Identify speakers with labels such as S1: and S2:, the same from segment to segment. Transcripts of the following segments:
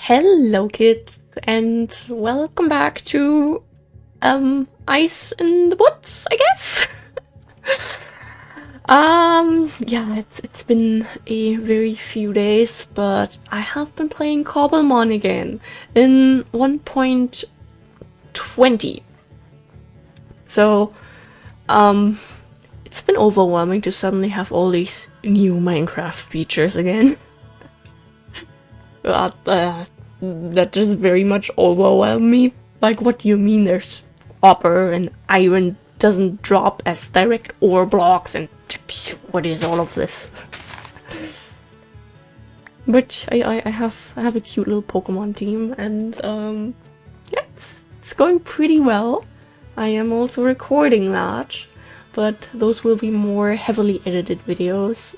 S1: Hello kids, and welcome back to Ice in the Woods, I guess. Yeah, it's been a very few days, but I have been playing Cobblemon again in 1.20. So, it's been overwhelming to suddenly have all these new Minecraft features again. That just very much overwhelmed me. Like, what do you mean there's copper and iron doesn't drop as direct ore blocks, and what is all of this? But I have a cute little Pokemon team, and yeah, it's going pretty well. I am also recording that, but those will be more heavily edited videos.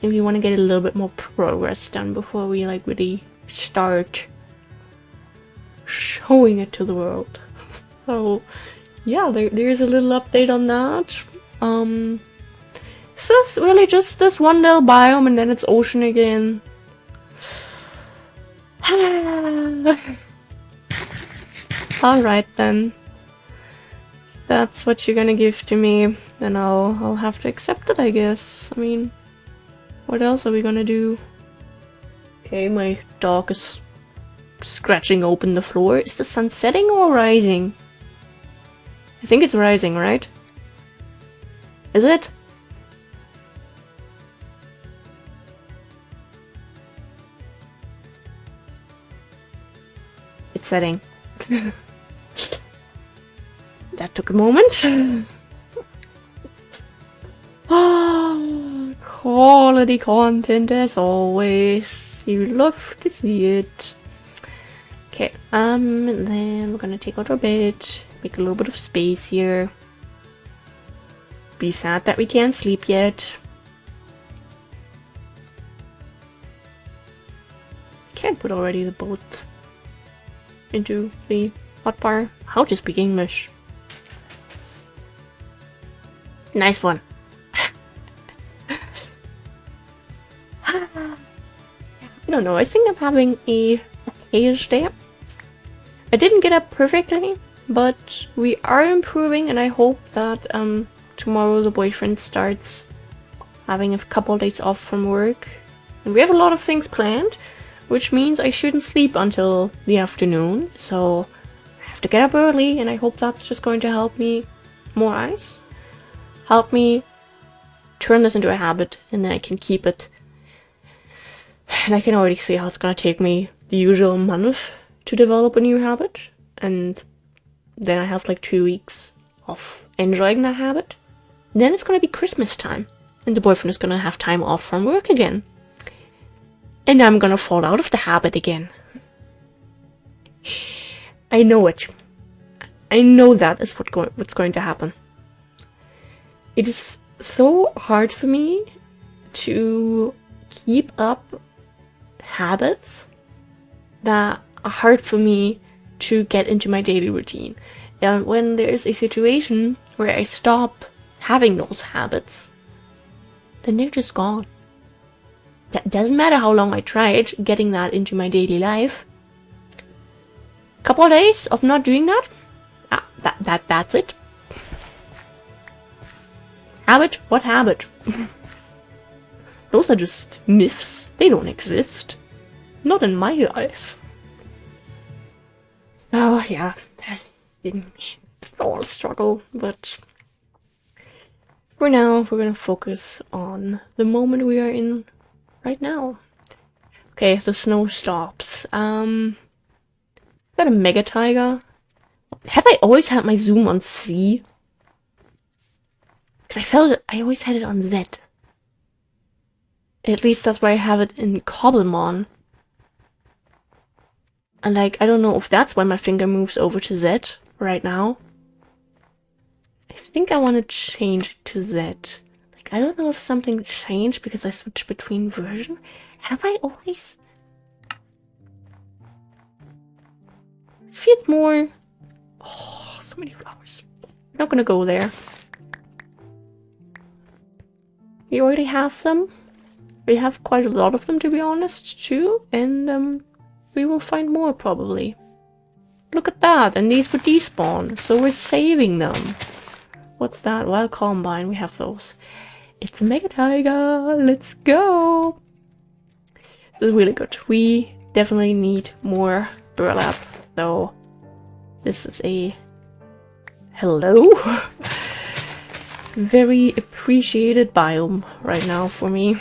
S1: And we want to get a little bit more progress done before we like really start showing it to the world. So yeah, there's a little update on that. This is really just this one little biome and then it's ocean again. Alright then. That's what you're gonna give to me. Then I'll have to accept it, I guess. I mean, what else are we gonna do? Okay, my dog is scratching open the floor. Is the sun setting or rising? I think it's rising, right? Is it? It's setting. That took a moment. Oh, quality content as always. You love to see it. Okay, and then we're gonna take out our bed, make a little bit of space here. Be sad that we can't sleep yet. Can't put already the boat into the hotbar. How to speak English? Nice one. I don't know, I think I'm having a okay-ish day. I didn't get up perfectly, but we are improving, and I hope that tomorrow the boyfriend starts having a couple days off from work. And we have a lot of things planned, which means I shouldn't sleep until the afternoon, so I have to get up early, and I hope that's just going to help me more ice. Help me turn this into a habit, and then I can keep it. And I can already see how it's gonna take me the usual month to develop a new habit, and then I have like 2 weeks of enjoying that habit. Then it's gonna be Christmas time, and the boyfriend is gonna have time off from work again. And I'm gonna fall out of the habit again. I know it. I know that is what's going to happen. It is so hard for me to keep up habits that are hard for me to get into my daily routine. And when there is a situation where I stop having those habits, then they're just gone. That doesn't matter how long I tried getting that into my daily life. Couple of days of not doing that, that's it. Habit? What habit? Those are just myths. They don't exist. Not in my life. Oh yeah, it's all a struggle, but for now we're gonna focus on the moment we are in right now. Okay, the snow stops. Is that a mega tiger? Have I always had my zoom on C? Because I felt it, I always had it on Z. At least that's why I have it in Cobblemon. And like, I don't know if that's why my finger moves over to Z right now. I think I want to change it to Z. Like, I don't know if something changed because I switched between versions. Have I always? This feels more... Oh, so many flowers. I'm not gonna go there. You already have them? We have quite a lot of them, to be honest, too, and we will find more probably. Look at that, and these would despawn, so we're saving them. What's that? Wild Combine, we have those. It's a Mega Tiger, let's go! This is really good. We definitely need more burlap, so this is a hello. Very appreciated biome right now for me.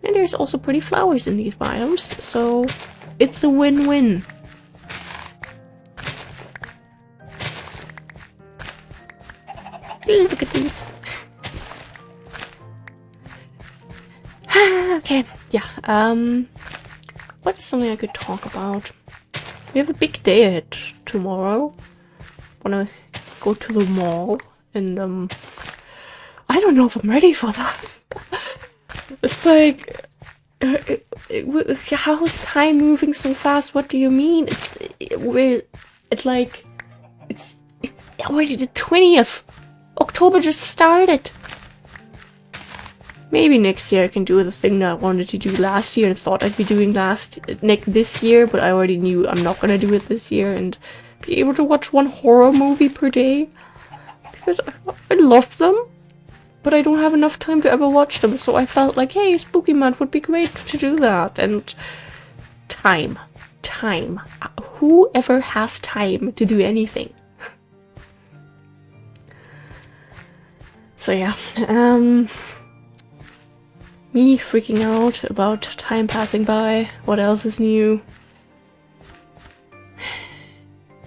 S1: And there's also pretty flowers in these biomes, so it's a win-win. Look at these. Okay, yeah, what is something I could talk about? We have a big day ahead tomorrow. Wanna go to the mall, and I don't know if I'm ready for that. It's like, how is time moving so fast? What do you mean? It's already the 20th. October just started. Maybe next year I can do the thing that I wanted to do last year and thought I'd be doing this year, but I already knew I'm not gonna do it this year, and be able to watch one horror movie per day. Because I love them, but I don't have enough time to ever watch them, so I felt like, hey, Spooky Month would be great to do that, and time. Who ever has time to do anything? So yeah, me freaking out about time passing by. What else is new?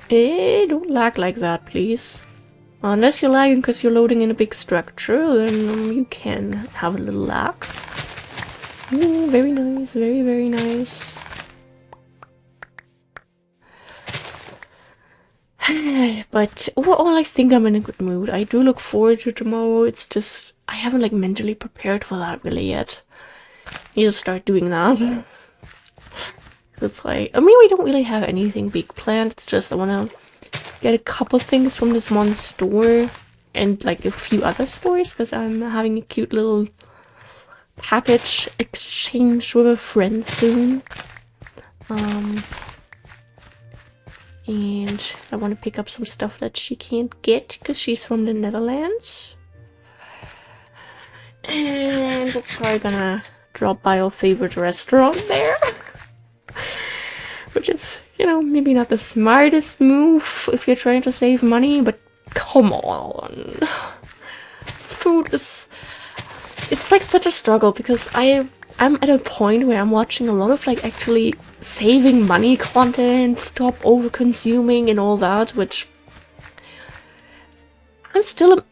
S1: Don't lag like that, please. Unless you're lagging because you're loading in a big structure, then you can have a little lag. Ooh, very nice, very, very nice. But overall, I think I'm in a good mood. I do look forward to tomorrow. It's just, I haven't like mentally prepared for that really yet. Need to start doing that. It's like, I mean, we don't really have anything big planned. It's just I wanna get a couple things from this one store and like a few other stores because I'm having a cute little package exchange with a friend soon. And I want to pick up some stuff that she can't get because she's from the Netherlands. And we're probably gonna drop by our favorite restaurant there. Which is, you know, maybe not the smartest move if you're trying to save money, but come on. Food is... It's like such a struggle because I'm at a point where I'm watching a lot of like actually saving money content, stop over consuming and all that, which I'm still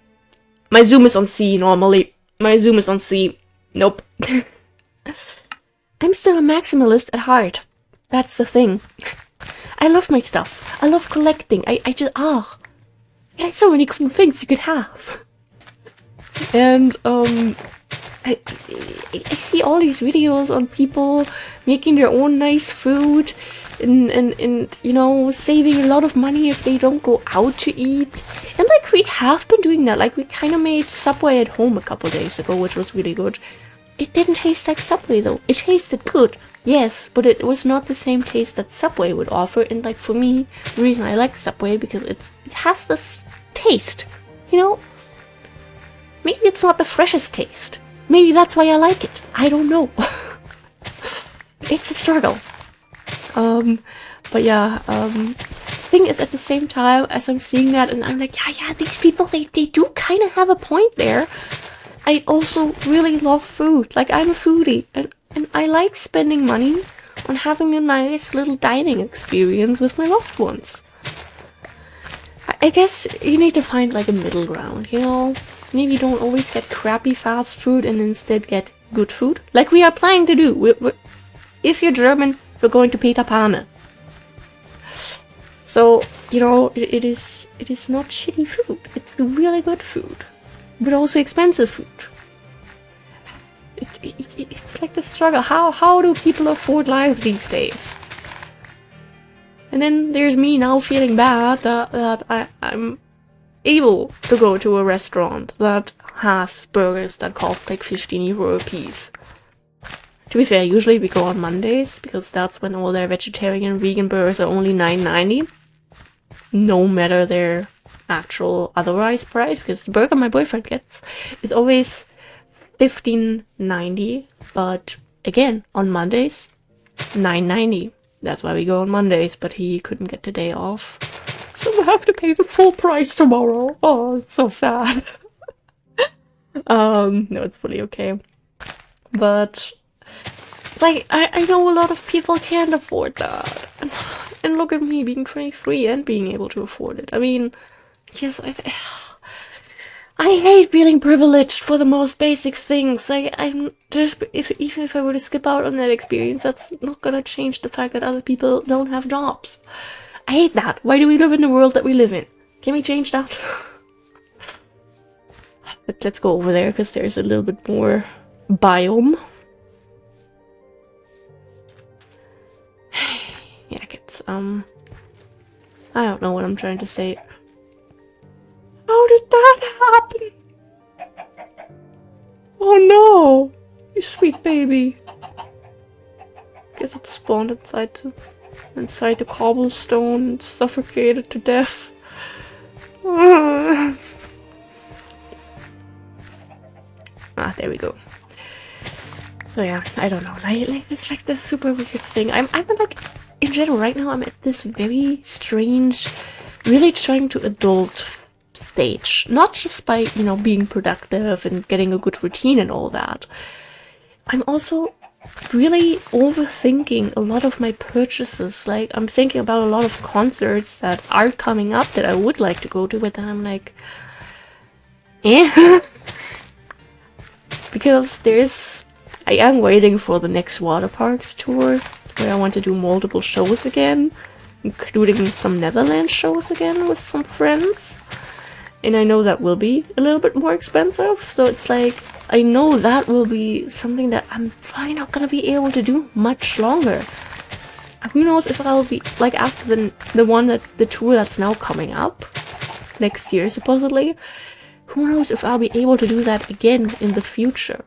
S1: my zoom is on C normally. My zoom is on C. Nope. I'm still a maximalist at heart. That's the thing. I love my stuff. I love collecting. I just there's so many cool things you could have. And I see all these videos on people making their own nice food and you know, saving a lot of money if they don't go out to eat. And like we have been doing that. Like we kind of made Subway at home a couple days ago, which was really good. It didn't taste like Subway though. It tasted good, yes, but it was not the same taste that Subway would offer. And like for me, the reason I like Subway because it has this taste, you know. Maybe it's not the freshest taste. Maybe that's why I like it. I don't know. It's a struggle. But yeah, thing is at the same time as I'm seeing that and I'm like, yeah, these people, they do kind of have a point there. I also really love food. Like I'm a foodie and I like spending money on having a nice little dining experience with my loved ones. I guess you need to find like a middle ground, you know? Maybe don't always get crappy fast food and instead get good food. Like we are planning to do. If you're German, we're going to Peter Pane. So, you know, it is not shitty food. It's really good food. But also expensive food. It's like the struggle. How do people afford life these days? And then there's me now feeling bad that I'm able to go to a restaurant that has burgers that cost like 15 euro a piece. To be fair, usually we go on Mondays, because that's when all their vegetarian and vegan burgers are only $9.90. No matter their actual otherwise price, because the burger my boyfriend gets is always $15.90, but again, on Mondays, $9.90. That's why we go on Mondays, but he couldn't get the day off. So we have to pay the full price tomorrow. Oh, it's so sad. No, it's fully okay. But, like, I know a lot of people can't afford that. And look at me being 23 and being able to afford it. I mean, yes, I hate feeling privileged for the most basic things. Like, I'm just, even if I were to skip out on that experience, that's not gonna change the fact that other people don't have jobs. I hate that. Why do we live in the world that we live in? Can we change that? But let's go over there, because there's a little bit more biome. Yeah, it's, I don't know what I'm trying to say. How did that happen? Oh no! You sweet baby. Guess it spawned inside the cobblestone and suffocated to death. Ah, there we go. So yeah, I don't know. It's like this super weird thing. I'm like, in general, right now I'm at this very strange, really trying to adult stage. Not just by, you know, being productive and getting a good routine and all that. I'm also really overthinking a lot of my purchases. Like, I'm thinking about a lot of concerts that are coming up that I would like to go to, but then I'm like, eh? Because I am waiting for the next water parks tour, where I want to do multiple shows again, including some Netherlands shows again with some friends. And I know that will be a little bit more expensive, so it's like, I know that will be something that I'm probably not gonna be able to do much longer. Who knows if I'll be, like, after the tour that's now coming up, next year supposedly, who knows if I'll be able to do that again in the future.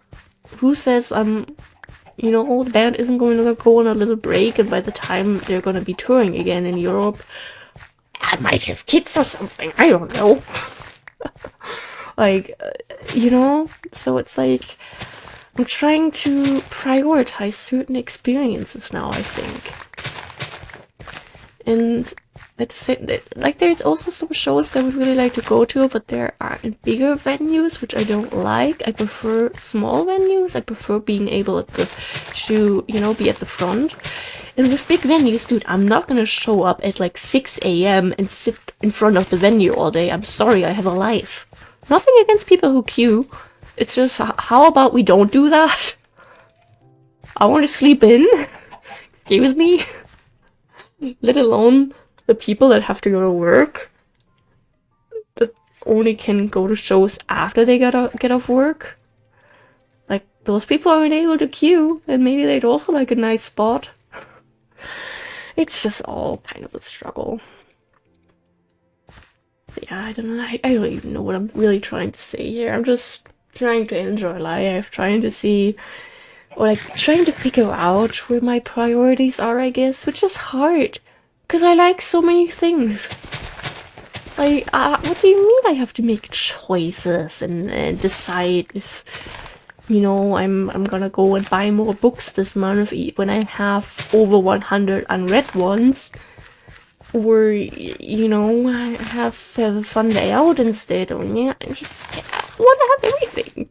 S1: Who says you know, the band isn't going to go on a little break, and by the time they're gonna be touring again in Europe, I might have kids or something, I don't know. Like, you know, so it's like, I'm trying to prioritize certain experiences now, I think. And at the same, like, there's also some shows I would really like to go to, but there are in bigger venues, which I don't like. I prefer small venues. I prefer being able to, you know, be at the front. And with big venues, dude, I'm not gonna show up at like 6 a.m. and sit in front of the venue all day. I'm sorry, I have a life. Nothing against people who queue. It's just, how about we don't do that? I want to sleep in. Excuse me. Let alone the people that have to go to work, that only can go to shows after they get off work. Like, those people aren't able to queue, and maybe they'd also like a nice spot. It's just all kind of a struggle. Yeah, I don't know. I don't even know what I'm really trying to say here. I'm just trying to enjoy life, trying to see, or like trying to figure out where my priorities are, I guess, which is hard. Because I like so many things. Like, what do you mean I have to make choices and decide if, you know, I'm gonna go and buy more books this month when I have over 100 unread ones? Or, you know, have a fun day out instead. Or, yeah, I want to have everything.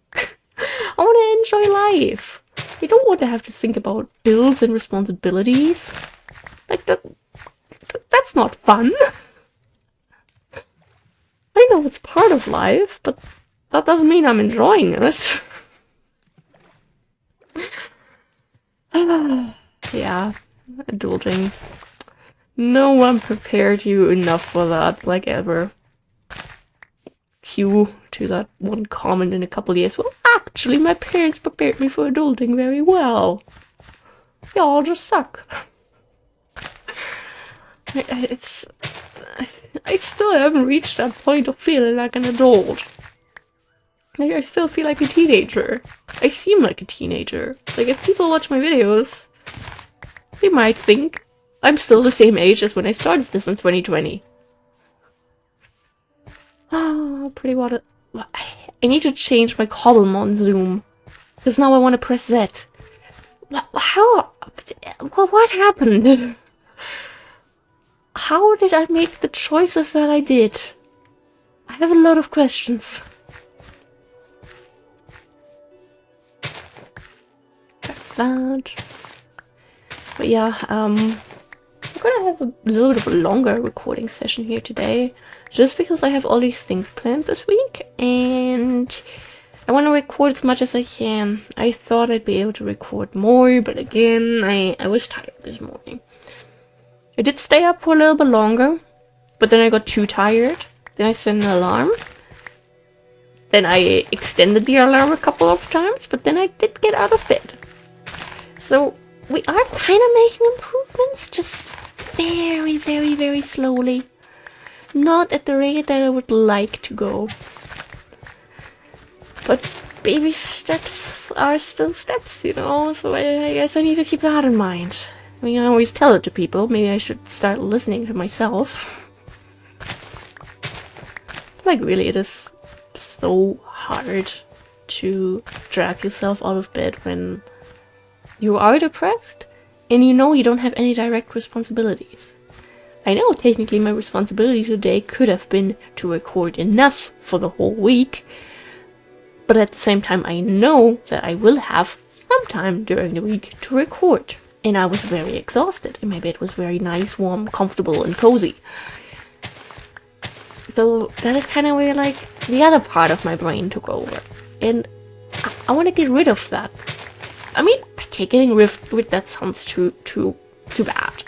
S1: I want to enjoy life. I don't want to have to think about bills and responsibilities. Like, that's not fun. I know it's part of life, but that doesn't mean I'm enjoying it. Yeah, adulting. No one prepared you enough for that, like ever. Cue to that one comment in a couple years. Well, actually, my parents prepared me for adulting very well. Y'all just suck. I still haven't reached that point of feeling like an adult. Like, I still feel like a teenager. I seem like a teenager. Like, if people watch my videos, they might think I'm still the same age as when I started this in 2020. Ah, pretty water. I need to change my Cobblemon zoom. Because now I want to press Z. How? What happened? How did I make the choices that I did? I have a lot of questions. That. But yeah, we're gonna have a little bit of a longer recording session here today, just because I have all these things planned this week, and I want to record as much as I can. I thought I'd be able to record more, but again, I was tired this morning. I did stay up for a little bit longer, but then I got too tired. Then I set an alarm. Then I extended the alarm a couple of times, but then I did get out of bed. So we are kind of making improvements, just very, very, very slowly. Not at the rate that I would like to go. But baby steps are still steps, you know, so I guess I need to keep that in mind. I mean, I always tell it to people. Maybe I should start listening to myself. Like, really, it is so hard to drag yourself out of bed when you are depressed and you know you don't have any direct responsibilities. I know technically my responsibility today could have been to record enough for the whole week, but at the same time I know that I will have some time during the week to record. And I was very exhausted, and my bed was very nice, warm, comfortable, and cozy. So that is kind of where, like, the other part of my brain took over. And I want to get rid of that. I mean, okay, getting rid that sounds too bad.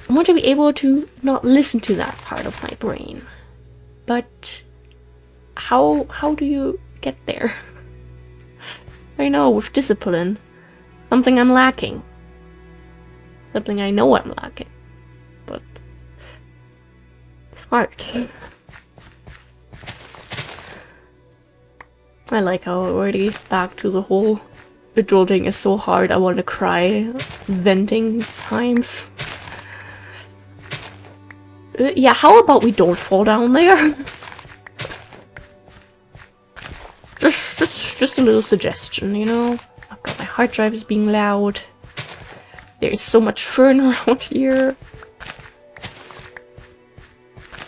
S1: I want to be able to not listen to that part of my brain. But how do you get there? I know, with discipline. Something I'm lacking. Something I know I'm lacking. But it's hard. I like how already back to the whole adulting is so hard, I want to cry venting times. Yeah, how about we don't fall down there? just a little suggestion, you know? Oh god, my hard drive is being loud. There's so much fern around here.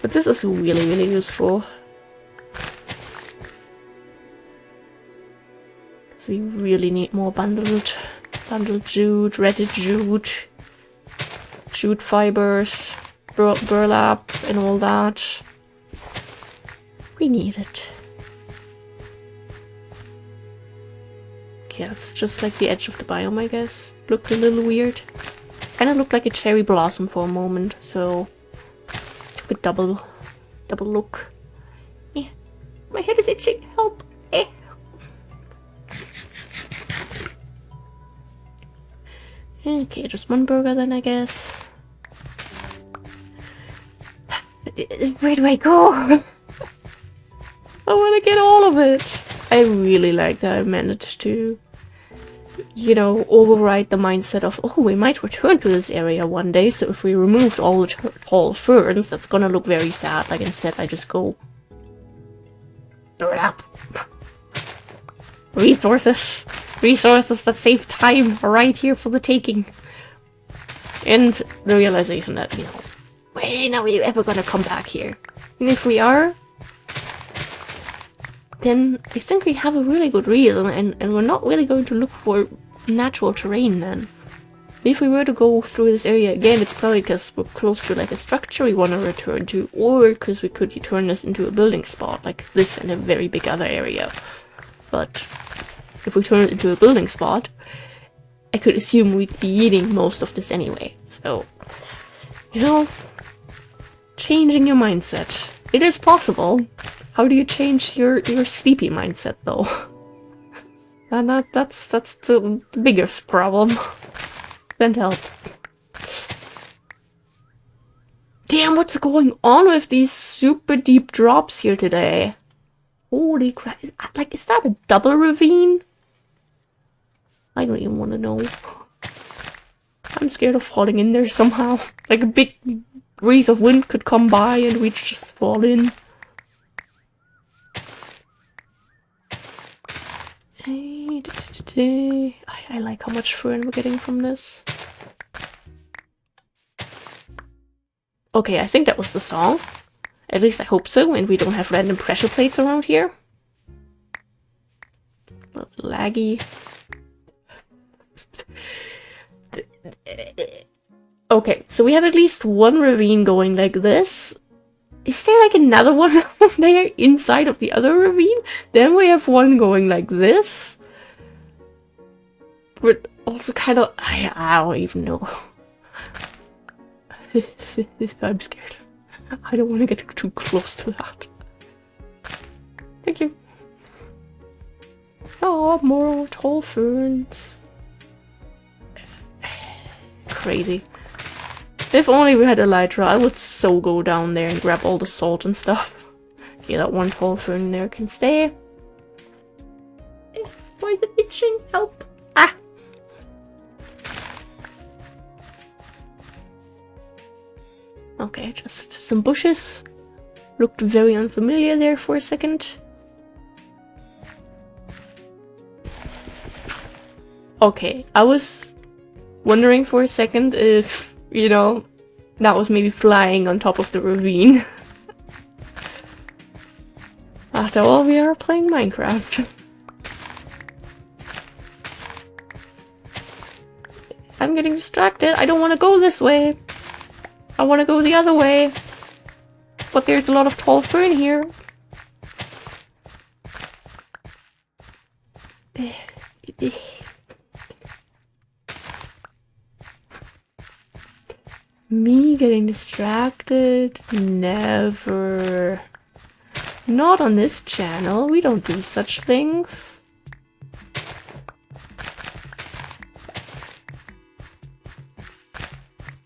S1: But this is really, really useful. So we really need more bundled jute, retted jute, jute fibers, burlap, and all that. We need it. Yeah, it's just like the edge of the biome, I guess. Looked a little weird. Kinda looked like a cherry blossom for a moment, so took a double look. Eh, my head is itching, help! Eh. Okay, just one burger then, I guess. Where do I go? I want to get all of it. I really like that I managed to, you know, override the mindset of, oh, we might return to this area one day, so if we removed all the tall ferns, that's gonna look very sad. Like, instead I just go... Resources! Resources that save time are right here for the taking. And the realization that, you know, when are we ever gonna come back here? And if we are, then I think we have a really good reason, and we're not really going to look for natural terrain then. If we were to go through this area again, it's probably because we're close to like a structure we want to return to, or because we could turn this into a building spot, like this and a very big other area. But if we turn it into a building spot, I could assume we'd be eating most of this anyway. So, you know, changing your mindset. It is possible. How do you change your sleepy mindset, though? And that's the biggest problem. Send help. Damn, what's going on with these super deep drops here today? Holy crap. Like, is that a double ravine? I don't even want to know. I'm scared of falling in there somehow. Like a big breeze of wind could come by and we'd just fall in. I like how much fern we're getting from this. Okay, I think that was the song. At least I hope so, and we don't have random pressure plates around here. A little laggy. Okay, so we have at least one ravine going like this. Is there like another one there inside of the other ravine? Then we have one going like this. But also kind of... I don't even know. I'm scared. I don't want to get too close to that. Thank you. Oh, more tall ferns. Crazy. If only we had elytra, I would so go down there and grab all the salt and stuff. Okay, that one tall fern there can stay. Why is it itching? Help! Ah! Okay, just some bushes. Looked very unfamiliar there for a second. Okay, I was wondering for a second if, you know, that was maybe flying on top of the ravine. After all, we are playing Minecraft. I'm getting distracted. I don't want to go this way. I want to go the other way. But there's a lot of tall fern here. Me getting distracted? Never. Not on this channel. We don't do such things.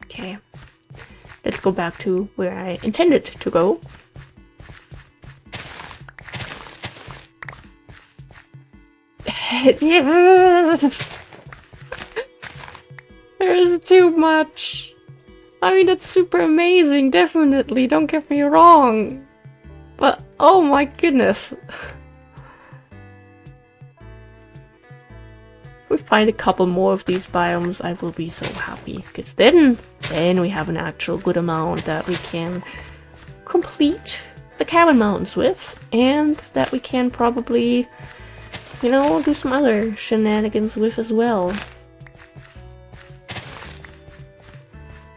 S1: Okay. Let's go back to where I intended to go. There's too much. I mean, it's super amazing, definitely, don't get me wrong. But, oh my goodness. If we find a couple more of these biomes, I will be so happy. Because then we have an actual good amount that we can complete the Cabin Mountains with. And that we can probably, you know, do some other shenanigans with as well.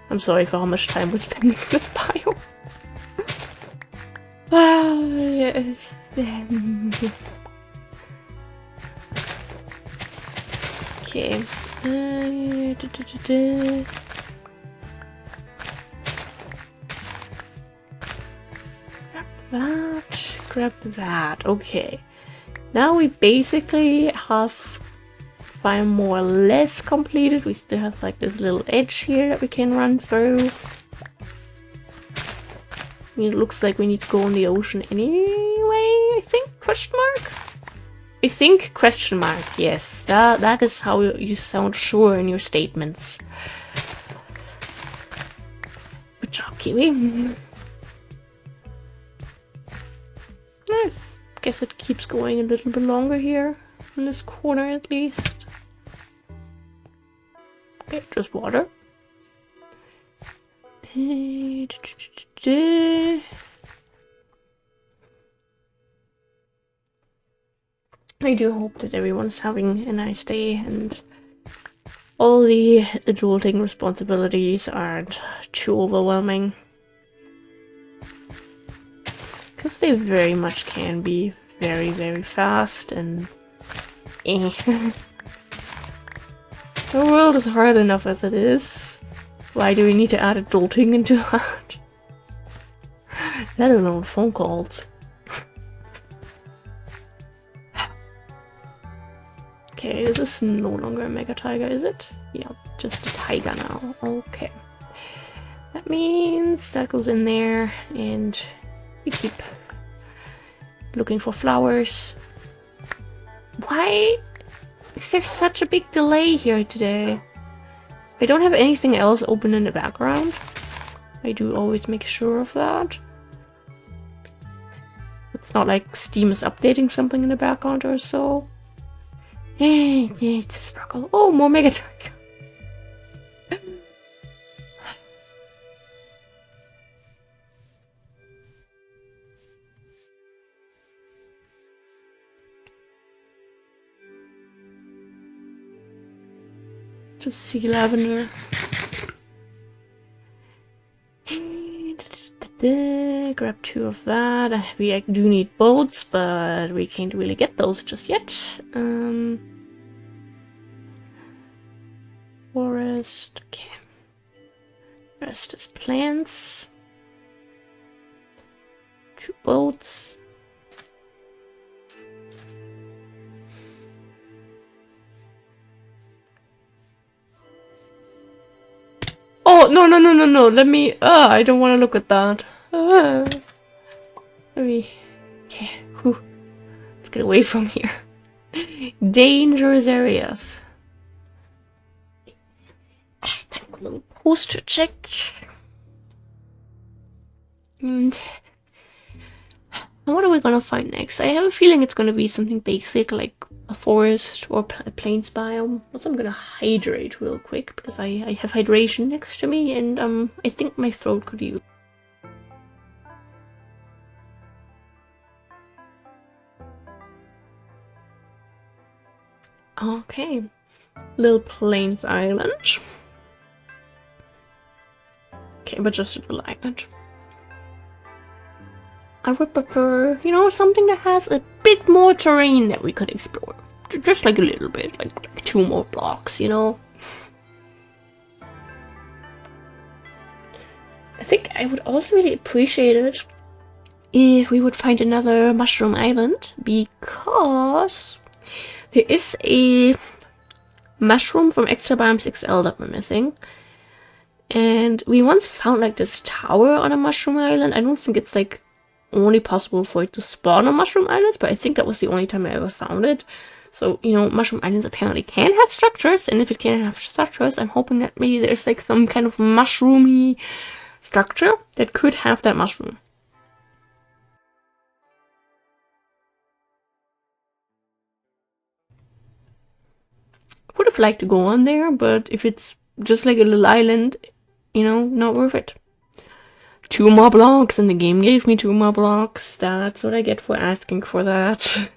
S1: I'm sorry for how much time we're spending in this biome. Wow, yes. Okay. Grab that. Okay. Now we basically have biome more or less completed. We still have like this little edge here that we can run through. I mean, it looks like we need to go in the ocean anyway, I think? Question mark? I think question mark, yes. That is how you sound sure in your statements. Good job, Kiwi. Nice. Guess it keeps going a little bit longer here, in this corner at least. Okay, just water. I do hope that everyone's having a nice day and all the adulting responsibilities aren't too overwhelming. Because they very much can be very, very fast and eh. The world is hard enough as it is. Why do we need to add adulting into that? Let alone phone calls. Okay, this is no longer a mega tiger, is it? Yeah, just a tiger now. Okay. That means that goes in there and we keep looking for flowers. Why is there such a big delay here today? I don't have anything else open in the background. I do always make sure of that. It's not like Steam is updating something in the background or so. Yeah, it's a struggle. Oh, more Mega Tiger. Just sea lavender. Grab 2 of that. We do need boats, but we can't really get those just yet. Forest. Okay. Rest is plants. 2 boats. Oh, no. Let me... I don't want to look at that. Let me... Okay. Whew. Let's get away from here. Dangerous areas. Time for a little poster check. And... what are we gonna find next? I have a feeling it's gonna be something basic, like a forest or a plains biome. Also, I'm gonna hydrate real quick because I have hydration next to me, and I think my throat could use. Okay, little plains island. Okay, but just a little island. I would prefer, you know, something that has a bit more terrain that we could explore. Just like a little bit, like 2 more blocks, you know? I think I would also really appreciate it if we would find another mushroom island, because there is a mushroom from Extra Biomes XL that we're missing. And we once found like this tower on a mushroom island. I don't think it's like only possible for it to spawn on mushroom islands, but I think that was the only time I ever found it. So, you know, mushroom islands apparently can have structures, and if it can have structures, I'm hoping that maybe there's like some kind of mushroomy structure that could have that mushroom. Would have liked to go on there, but if it's just like a little island, you know, not worth it. 2 more blocks, and the game gave me 2 more blocks. That's what I get for asking for that.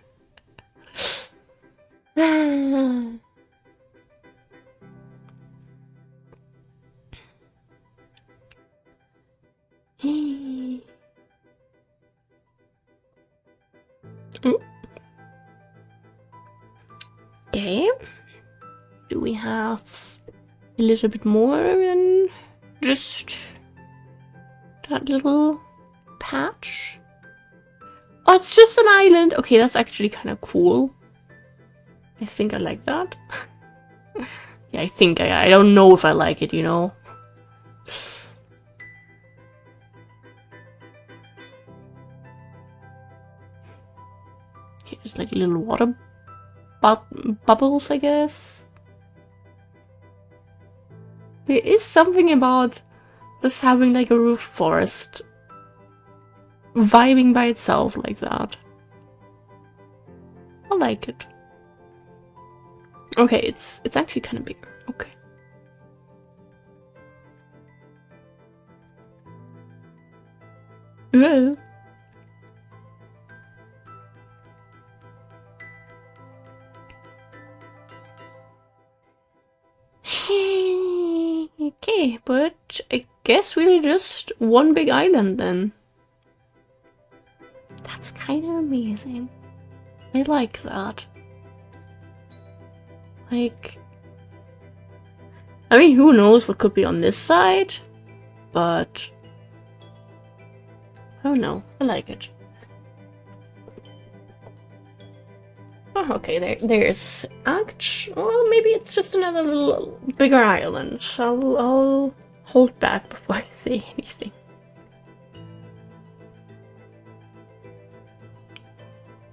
S1: Okay. Do we have a little bit more than just that little patch? Oh, it's just an island. Okay, that's actually kind of cool. I think I like that. Yeah, I think I don't know if I like it, you know. Okay, just like little water bubbles, I guess. There is something about this having like a roof forest vibing by itself like that. I like it. Okay, it's actually kind of big. Okay. Whoa. Okay, but I guess really just one big island then. That's kind of amazing. I like that. Like, I mean, who knows what could be on this side, but I don't know. I like it. Oh, okay, there's well, maybe it's just another little bigger island. I'll hold back before I say anything.